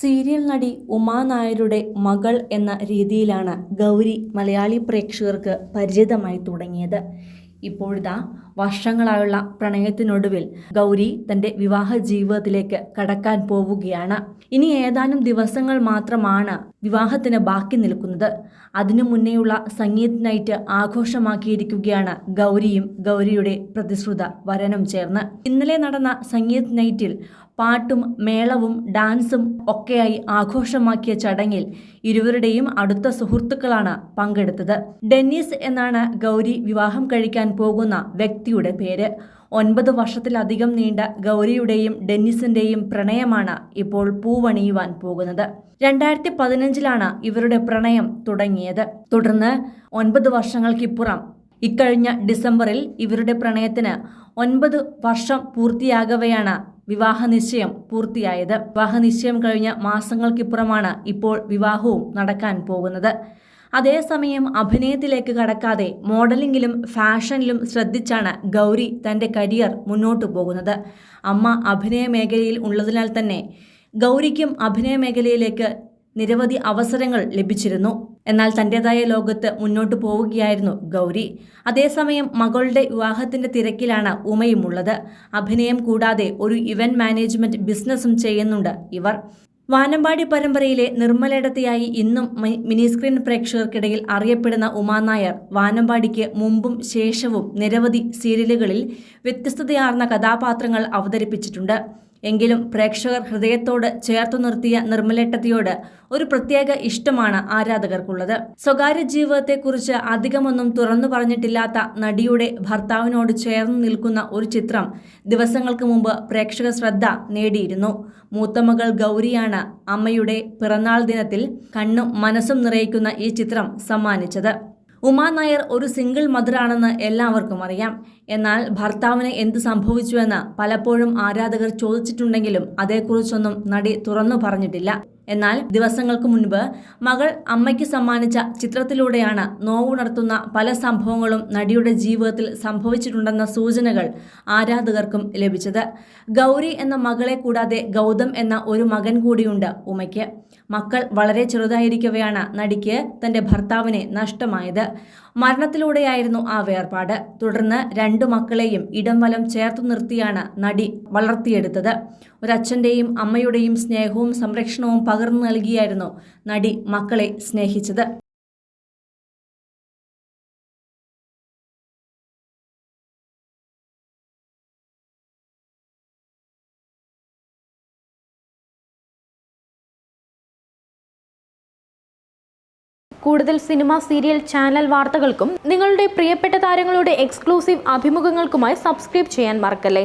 Serial നടി ഉമാ നായരുടെ മകൾ എന്ന രീതിയിലാണ് ഗൗരി മലയാളി പ്രേക്ഷകർക്ക് പരിചിതമായി തുടങ്ങിയത്. ഇപ്പോഴിതാ വർഷങ്ങളായുള്ള പ്രണയത്തിനൊടുവിൽ ഗൗരി തൻ്റെ വിവാഹ ജീവിതത്തിലേക്ക് കടക്കാൻ പോവുകയാണ്. ഇനി ഏതാനും ദിവസങ്ങൾ മാത്രമാണ് വിവാഹത്തിന് ബാക്കി നിൽക്കുന്നത്. അതിനു മുന്നേയുള്ള സംഗീത് നൈറ്റ് ആഘോഷമാക്കിയിരിക്കുകയാണ് ഗൗരിയും ഗൗരിയുടെ പ്രതിശ്രുത വരനും ചേർന്ന്. ഇന്നലെ നടന്ന സംഗീത് നൈറ്റിൽ പാട്ടും മേളവും ഡാൻസും ഒക്കെയായി ആഘോഷമാക്കിയ ചടങ്ങിൽ ഇരുവരുടെയും അടുത്ത സുഹൃത്തുക്കളാണ് പങ്കെടുത്തത്. ഡെന്നിസ് എന്നാണ് ഗൗരി വിവാഹം കഴിക്കാൻ പോകുന്ന വ്യക്തിയുടെ പേര്. 9 വർഷത്തിലധികം നീണ്ട ഗൗരിയുടെയും ഡെന്നിസിന്റെയും പ്രണയമാണ് ഇപ്പോൾ പൂവണിയുവാൻ പോകുന്നത്. 2015 ഇവരുടെ പ്രണയം തുടങ്ങിയത്. തുടർന്ന് 9 വർഷങ്ങൾക്കിപ്പുറം ഇക്കഴിഞ്ഞ ഡിസംബറിൽ ഇവരുടെ പ്രണയത്തിന് 9 വർഷം പൂർത്തിയാകവെയാണ് വിവാഹ നിശ്ചയം പൂർത്തിയായത്. വിവാഹ നിശ്ചയം കഴിഞ്ഞ മാസങ്ങൾക്കിപ്പുറമാണ് ഇപ്പോൾ വിവാഹവും നടക്കാൻ പോകുന്നത്. അതേസമയം അഭിനയത്തിലേക്ക് കടക്കാതെ മോഡലിംഗിലും ഫാഷനിലും ശ്രദ്ധിച്ചാണ് ഗൗരി തൻ്റെ കരിയർ മുന്നോട്ടു പോകുന്നത്. അമ്മ അഭിനയ മേഖലയിൽ ഉള്ളതിനാൽ തന്നെ ഗൗരിക്കും അഭിനയ മേഖലയിലേക്ക് നിരവധി അവസരങ്ങൾ ലഭിച്ചിരുന്നു. എന്നാൽ തൻ്റെതായ ലോകത്ത് മുന്നോട്ട് പോവുകയായിരുന്നു ഗൗരി. അതേസമയം മകളുടെ വിവാഹത്തിന്റെ തിരക്കിലാണ് ഉമയുമുള്ളത്. അഭിനയം കൂടാതെ ഒരു ഇവന്റ് മാനേജ്മെന്റ് ബിസിനസ്സും ചെയ്യുന്നുണ്ട് ഇവർ. വാനമ്പാടി പരമ്പരയിലെ നിർമ്മലയിടത്തെയായി ഇന്നും മിനി സ്ക്രീൻ പ്രേക്ഷകർക്കിടയിൽ അറിയപ്പെടുന്ന ഉമാ നായർ വാനമ്പാടിക്ക് മുമ്പും ശേഷവും നിരവധി സീരിയലുകളിൽ വ്യത്യസ്തതയാർന്ന കഥാപാത്രങ്ങൾ അവതരിപ്പിച്ചിട്ടുണ്ട്. എങ്കിലും പ്രേക്ഷകർ ഹൃദയത്തോട് ചേർത്തു നിർത്തിയ നിർമ്മലേട്ടത്തിയോട് ഒരു പ്രത്യേക ഇഷ്ടമാണ് ആരാധകർക്കുള്ളത്. സ്വകാര്യ ജീവിതത്തെക്കുറിച്ച് അധികമൊന്നും തുറന്നു പറഞ്ഞിട്ടില്ലാത്ത നടിയുടെ ഭർത്താവിനോട് ചേർന്ന് നിൽക്കുന്ന ഒരു ചിത്രം ദിവസങ്ങൾക്ക് മുമ്പ് പ്രേക്ഷക ശ്രദ്ധ നേടിയിരുന്നു. മൂത്തമകൾ ഗൗരിയാണ് അമ്മയുടെ പിറന്നാൾ ദിനത്തിൽ കണ്ണും മനസ്സും നിറയിക്കുന്ന ഈ ചിത്രം സമ്മാനിച്ചത്. ഉമാ നായർ ഒരു സിംഗിൾ മദറാണെന്ന് എല്ലാവർക്കും അറിയാം. എന്നാൽ ഭർത്താവിന് എന്ത് സംഭവിച്ചുവെന്ന് പലപ്പോഴും ആരാധകർ ചോദിച്ചിട്ടുണ്ടെങ്കിലും അതേക്കുറിച്ചൊന്നും നടി തുറന്നു പറഞ്ഞിട്ടില്ല. എന്നാൽ ദിവസങ്ങൾക്ക് മുൻപ് മകൾ അമ്മയ്ക്ക് സമ്മാനിച്ച ചിത്രത്തിലൂടെയാണ് നോവുണർത്തുന്ന പല സംഭവങ്ങളും നടിയുടെ ജീവിതത്തിൽ സംഭവിച്ചിട്ടുണ്ടെന്ന സൂചനകൾ ആരാധകർക്കും ലഭിച്ചത്. ഗൗരി എന്ന മകളെ കൂടാതെ ഗൗതം എന്ന ഒരു മകൻ കൂടിയുണ്ട് ഉമയ്ക്ക്. മക്കൾ വളരെ ചെറുതായിരിക്കവെയാണ് നടിക്ക് തൻ്റെ ഭർത്താവിനെ നഷ്ടമായത്. മരണത്തിലൂടെയായിരുന്നു ആ വേർപാട്. തുടർന്ന് 2 മക്കളെയും ഇടം വലം ചേർത്തു നിർത്തിയാണ് നടി വളർത്തിയെടുത്തത്. ഒരച്ഛൻ്റെയും അമ്മയുടെയും സ്നേഹവും സംരക്ഷണവും പകർന്നു നൽകിയായിരുന്നു നടി മക്കളെ സ്നേഹിച്ചത്. കൂടുതൽ സിനിമ, സീരിയൽ, ചാനൽ വാർത്തകൾക്കും നിങ്ങളുടെ പ്രിയപ്പെട്ട താരങ്ങളുടെ എക്സ്ക്ലൂസീവ് അഭിമുഖങ്ങൾക്കുമായി സബ്സ്ക്രൈബ് ചെയ്യാൻ മറക്കല്ലേ.